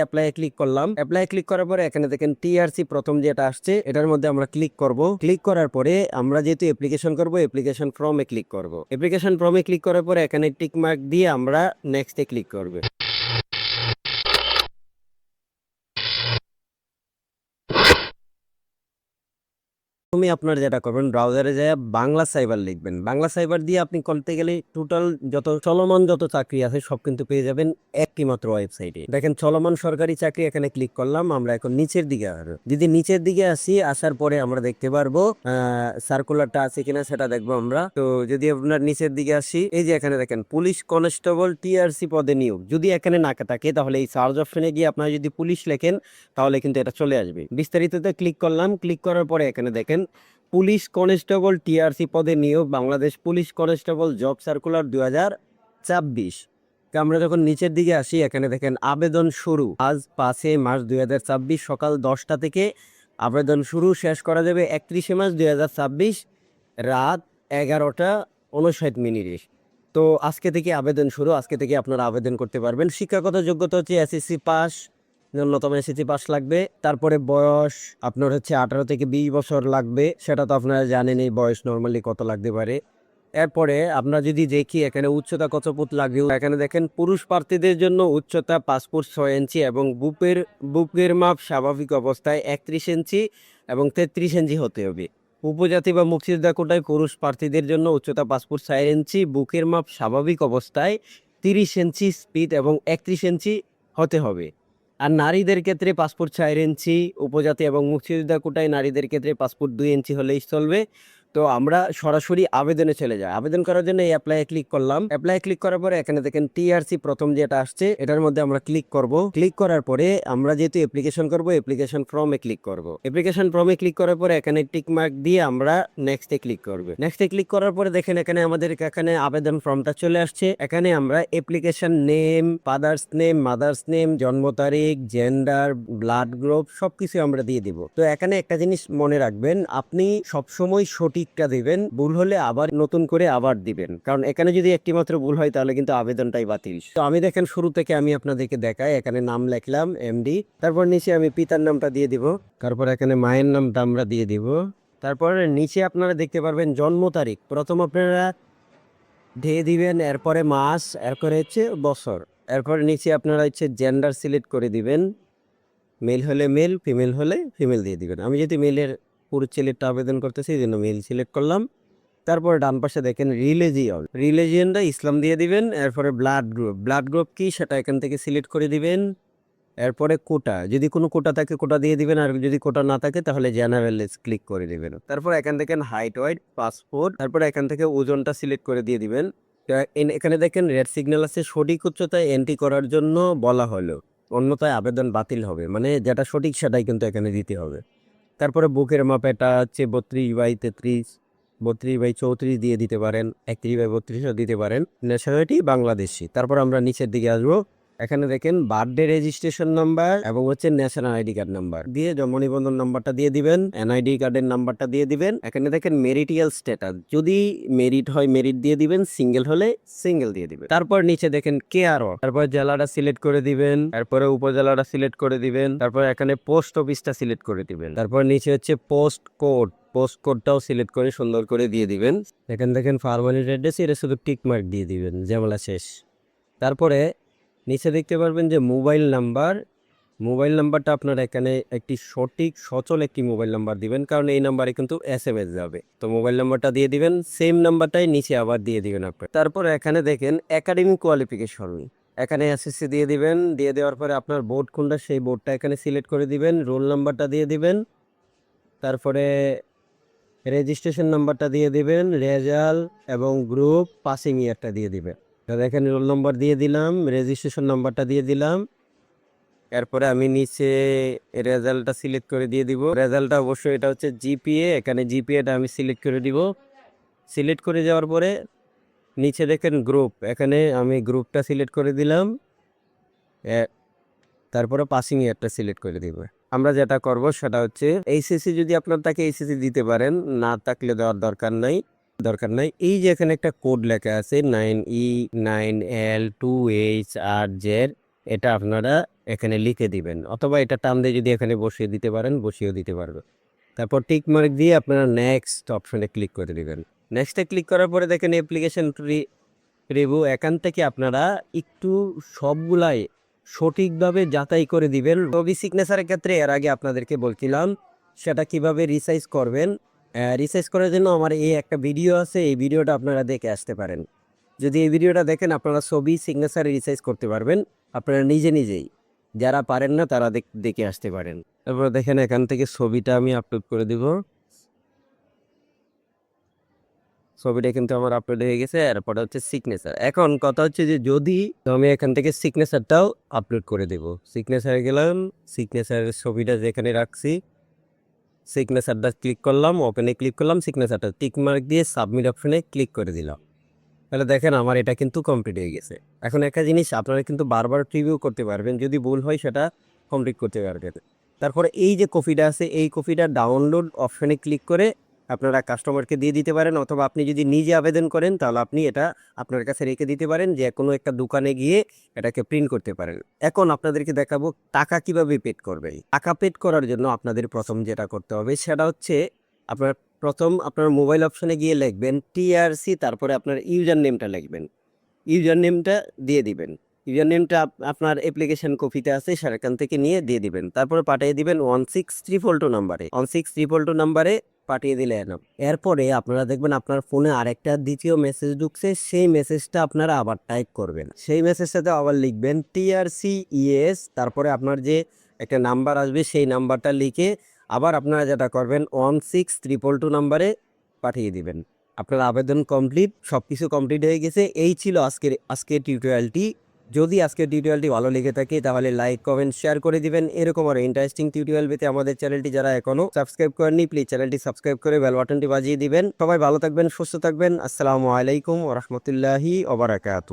Apply click করলাম। Apply click করার পরে এখানে দেখেন টিআরসি প্রথম যেটা আসছে এটার মধ্যে আমরা ক্লিক করব। ক্লিক করার পরে আমরা যেহেতু অ্যাপ্লিকেশন করব, অ্যাপ্লিকেশন ফর্মে ক্লিক করব। অ্যাপ্লিকেশন ফর্মে ক্লিক করার পরে এখানে টিক মার্ক দিয়ে আমরা নেক্সটে ক্লিক করব। তুমি আপনার যেটা করবেন, ব্রাউজারে যায় বাংলা সাইবার লিখবেন। বাংলা সাইবার দিয়ে আপনি করতে গেলে টোটাল যত চলমান যত চাকরি আছে সব কিন্তু পেয়ে যাবেন একটি মাত্র ওয়েবসাইটে। দেখেন চলমান সরকারি চাকরি, এখানে ক্লিক করলাম। আমরা এখন নিচের দিকে আসবো। যদি নিচের দিকে আসি, আসার পরে আমরা দেখতে পারবো সার্কুলারটা আছে কিনা সেটা দেখবো আমরা। তো যদি আপনার নিচের দিকে আসি, এই যে এখানে দেখেন পুলিশ কনস্টেবল টিআরসি পদে নিয়োগ। যদি এখানে না থাকে তাহলে এই সার্চ অপশনে গিয়ে আপনারা যদি পুলিশ লেখেন তাহলে কিন্তু এটা চলে আসবে। বিস্তারিততে ক্লিক করলাম। ক্লিক করার পরে এখানে দেখেন পুলিশ কনস্টেবল টিআরসি পদে নিয়োগ, Bangladesh police constable job circular 2024। আমরা যখন নিচের দিকে আসি, এখানে দেখেন আবেদন শুরু আজ 5 মার্চ 2024 সকাল 10টা থেকে আবেদন শুরু, শেষ করা যাবে 31 মার্চ 2024 রাত 11টা 59 মিনিটে। তো আজকে থেকে আবেদন শুরু, আজকে থেকে আপনারা আবেদন করতে পারবেন। শিক্ষাগত যোগ্যতা হচ্ছে এসএসসি পাস, ন্যূনতম এসএসসি পাস লাগবে। তারপরে বয়স আপনার হচ্ছে 18 থেকে 20 বছর লাগবে, সেটা তো আপনারা জানেন এই বয়স নর্মালি কত লাগতে পারে। এরপরে আমরা যদি দেখি এখানে উচ্চতা কত ফুট লাগবে, এখানে দেখেন পুরুষ প্রার্থীদের জন্য উচ্চতা 5 ফুট 6 ইঞ্চি এবং বুকের মাপ স্বাভাবিক অবস্থায় 31 ইঞ্চি এবং 33 ইঞ্চি হতে হবে। উপজাতি বা মুক্তিযোদ্ধা কোটায় পুরুষ প্রার্থীদের জন্য উচ্চতা 5 ফুট 4 ইঞ্চি, বুকের মাপ স্বাভাবিক অবস্থায় 30 ইঞ্চি স্পিড এবং 31 ইঞ্চি হতে হবে। আর নারীদের ক্ষেত্রে 5 ফুট 4 ইঞ্চি, উপজাতি এবং মুক্তিযোদ্ধা কোটায় নারীদের ক্ষেত্রে 5 ফুট 2 ইঞ্চি হলেই চলবে। তো আমরা সরাসরি আবেদনে চলে যাই। আবেদন করার জন্য এই অ্যাপ্লাই ক্লিক করলাম। অ্যাপ্লাই ক্লিক করার পরে এখানে দেখেন টিআরসি প্রথম যেটা আসছে এটার মধ্যে আমরা ক্লিক করব। ক্লিক করার পরে আমরা যেহেতু অ্যাপ্লিকেশন করব, অ্যাপ্লিকেশন ফর্মে ক্লিক করব। অ্যাপ্লিকেশন ফর্মে ক্লিক করার পরে এখানে টিক মার্ক দিয়ে আমরা নেক্সটে ক্লিক করব। নেক্সটে ক্লিক করার পরে দেখেন এখানে আমাদের এখানে আবেদন ফর্মটা চলে আসছে। এখানে আমরা application name, father's name, mother's name, জন্ম তারিখ, জেন্ডার, ব্লাড গ্রুপ সবকিছু আমরা দিয়ে দিব। তো এখানে একটা জিনিস মনে রাখবেন, আপনি সবসময় সঠিকটা দিবেন, ভুল হলে আবার নতুন করে আবার দিবেন, কারণ এখানে যদি একটি মাত্র ভুল হয় তাহলে কিন্তু আবেদনটাই বাতিল। তো আমি দেখেন শুরু থেকে আমি আপনাদেরকে দেখাই। এখানে নাম লিখলাম এমডি, তারপর নিচে আমি পিতার নামটা দিয়ে দিব, তারপর এখানে মায়ের নামটা আমরা দিয়ে দিব। তারপরে নিচে আপনারা দেখতে পারবেন জন্ম তারিখ প্রথম আপনারা দিয়ে দিবেন, এরপরে মাস, এরপরে হচ্ছে বছর, এরপরে নিচে আপনারা হচ্ছে জেন্ডার সিলেক্ট করে দিবেন। মেল হলে মেল, ফিমেল হলে ফিমেল দিয়ে দিবেন। আমি যদি মেলের পুরুষ ছেলেটা আবেদন করতেছি এই জন্য মেল সিলেক্ট করলাম। তারপরে ডান পাশে দেখেন রিলিজিয়নটা ইসলাম দিয়ে দিবেন। এরপরে ব্লাড গ্রুপ কি সেটা এখান থেকে সিলেক্ট করে দিবেন। এরপরে কোটা, যদি কোনো কোটা থাকে কোটা দিয়ে দিবেন, আর যদি কোটা না থাকে তাহলে জেনারেল ক্লিক করে দিবেন। তারপর এখান থেকে হাইট, ওয়েট, পাসপোর্ট, তারপরে এখান থেকে ওজনটা সিলেক্ট করে দিয়ে দিবেন। এখানে দেখেন রেড সিগন্যাল আছে, সঠিক উচ্চতায় এন্ট্রি করার জন্য বলা হলো, অন্যথায় আবেদন বাতিল হবে। মানে যেটা সঠিক সেটাই কিন্তু এখানে দিতে হবে। তারপরে বুকের মাপ এটা হচ্ছে 32/33, 32/34 দিয়ে দিতে পারেন, 31/32ও দিতে পারেন। ন্যাশনালিটি বাংলাদেশি। তারপর আমরা নিচের দিকে আসবো। এখানে দেখেন বার্থডে রেজিস্ট্রেশন নাম্বার এবং হচ্ছে ন্যাশনাল আইডি কার্ড নাম্বার দিয়ে জন্ম নিবন্ধন নাম্বারটা দিয়ে দিবেন, এনআইডি কার্ডের নাম্বারটা দিয়ে দিবেন। এখানে দেখেন মেরিটিয়াল স্ট্যাটাস, যদি মেরিট হয় মেরিট দিয়ে দিবেন, সিঙ্গেল হলে সিঙ্গেল দিয়ে দিবেন। তারপর নিচে দেখেন কেআরও, তারপর জেলাটা সিলেক্ট করে দিবেন, তারপরে উপজেলাটা সিলেক্ট করে দিবেন, তারপর এখানে পোস্ট অফিসটা সিলেক্ট করে দিবেন। তারপর নিচে হচ্ছে পোস্ট কোডটাও সিলেক্ট করে সুন্দর করে দিয়ে দিবেন। এখানে দেখেন পার্মানেন্ট অ্যাড্রেস, এটা শুধু টিক মার্ক দিয়ে দিবেন, ঝামেলা শেষ। তারপরে নিচে দেখতে পারবেন যে মোবাইল নাম্বারটা আপনার এখানে একটি সঠিক সচল একটি মোবাইল নাম্বার দিবেন, কারণ এই নাম্বারে কিন্তু এসএমএস যাবে। তো মোবাইল নাম্বারটা দিয়ে দিবেন, সেম নাম্বারটাই নিচে আবার দিয়ে দিবেন আপনার। তারপর এখানে দেখেন একাডেমিক কোয়ালিফিকেশন, এখানে এসএসসি দিয়ে দিবেন। দিয়ে দেওয়ার পরে আপনার বোর্ড কোনটা সেই বোর্ডটা এখানে সিলেক্ট করে দিবেন, রোল নাম্বারটা দিয়ে দিবেন, তারপরে রেজিস্ট্রেশন নাম্বারটা দিয়ে দিবেন, রেজাল্ট এবং গ্রুপ, পাসিং ইয়ারটা দিয়ে দিবেন। দেখেন রোল নাম্বার দিয়ে দিলাম, রেজিস্ট্রেশন নাম্বারটা দিয়ে দিলাম। এরপরে আমি নিচে রেজাল্টটা সিলেক্ট করে দিয়ে দিব। রেজাল্টটা অবশ্যই এটা হচ্ছে জিপিএ, এখানে জিপিএটা আমি সিলেক্ট করে দিব। সিলেক্ট করে যাওয়ার পরে নিচে দেখেন গ্রুপ, এখানে আমি গ্রুপটা সিলেক্ট করে দিলাম। তারপরে পাসিং ইয়ারটা সিলেক্ট করে দিব। আমরা যেটা করব সেটা হচ্ছে এইচএসসি যদি আপনার থাকে এইচএসসি দিতে পারেন, না থাকলে দেওয়ার দরকার নাই। এই যে এখানে একটা কোড লেখা আছে 9E9L2HR এটা আপনারা এখানে লিখে দিবেন, অথবা এটা টান দিয়ে যদি এখানে বসিয়ে দিতে পারেন বসিয়েও দিতে পারবে। তারপর টিক মার্ক দিয়ে আপনারা নেক্সট অপশনে ক্লিক করে দিবেন। নেক্সটে ক্লিক করার পরে দেখেন অ্যাপ্লিকেশন রিভিউ, এখান থেকে আপনারা একটু সবগুলাই সঠিকভাবে যাচাই করে দিবেন। ছবি সিগনেচারের ক্ষেত্রে এর আগে আপনাদেরকে বলছিলাম সেটা কিভাবে রিসাইজ করবেন। রিসাইজ করার জন্য আমার এই একটা ভিডিও আছে, এই ভিডিওটা আপনারা দেখে আসতে পারেন। যদি এই ভিডিওটা দেখেন আপনারা ছবি সিগনেচার রিসাইজ করতে পারবেন আপনারা নিজেই। যারা পারেন না তারা দেখে আসতে পারেন। তারপর দেখেন এখান থেকে ছবিটা আমি আপলোড করে দিব। ছবিটা কিন্তু আমার আপলোড হয়ে গেছে। এরপরে হচ্ছে সিগনেচার। এখন কথা হচ্ছে যে যদি আমি এখান থেকে সিগনেচারটাও আপলোড করে দেব। সিগনেচারে গেলাম, সিগনেচারের ছবিটা যেখানে রাখছি সিগনেচারটা ক্লিক করলাম, ওপেনে ক্লিক করলাম, সিগনেচারটা টিক মার্ক দিয়ে সাবমিট অপশনে ক্লিক করে দিলাম। তাহলে দেখেন আমার এটা কিন্তু কমপ্লিট হয়ে গেছে। এখন একটা জিনিস আপনারা কিন্তু বারবার প্রিভিউ করতে পারবেন, যদি ভুল হয় সেটা কমপ্লিট করতে পারবেন। তারপরে এই যে কপিটা আছে এই কপিটা ডাউনলোড অপশনে ক্লিক করে আপনারা কাস্টমারকে দিয়ে দিতে পারেন, অথবা আপনি যদি নিজে আবেদন করেন তাহলে আপনি এটা আপনার কাছে রেখে দিতে পারেন, যে কোনো একটা দোকানে গিয়ে এটাকে প্রিন্ট করতে পারেন। এখন আপনাদেরকে দেখাবো টাকা কিভাবে পেড করবে। টাকা পেড করার জন্য আপনাদের প্রথম যেটা করতে হবে সেটা হচ্ছে আপনার প্রথম আপনার মোবাইল অপশনে গিয়ে লিখবেন টিআরসি, তারপরে আপনার ইউজার নেমটা লিখবেন, ইউজার নেমটা দিয়ে দিবেন। ইউজার নেমটা আপনার অ্যাপ্লিকেশন কপিতে আছে সেখান থেকে নিয়ে দিয়ে দিবেন। তারপরে পাঠিয়ে দিবেন 16342 নাম্বারে, 16342 নাম্বারে পাঠিয়ে দিলে এনাফ। এরপরে আপনারা দেখবেন আপনার ফোনে আরেকটা দ্বিতীয় মেসেজ ঢুকছে, সেই মেসেজটা আপনারা আবার টাইপ করবেন। সেই মেসেজটাতে আবার লিখবেন টিআরসি ইএস, তারপরে আপনার যে একটা নাম্বার আসবে সেই নাম্বারটা লিখে আবার আপনারা যেটা করবেন 16342 নাম্বারে পাঠিয়ে দিবেন। আপনার আবেদন কমপ্লিট, সব কিছু কমপ্লিট হয়ে গেছে। এই ছিল আজকের টিউটোরিয়ালটি। যদি আজকের টিউটোরিয়ালটি ভালো লেগে থাকে তাহলে লাইক কমেন্ট শেয়ার করে দিবেন। এরকম আরও ইন্টারেস্টিং টিউটোরিয়াল পেতে আমাদের চ্যানেলটি যারা এখনও সাবস্ক্রাইব করেননি প্লিজ চ্যানেলটি সাবস্ক্রাইব করে বেল বাটনটি বাজিয়ে দিবেন। সবাই ভালো থাকবেন, সুস্থ থাকবেন। আসসালামু আলাইকুম ওয়া রাহমাতুল্লাহি ওয়া বারাকাতুহু।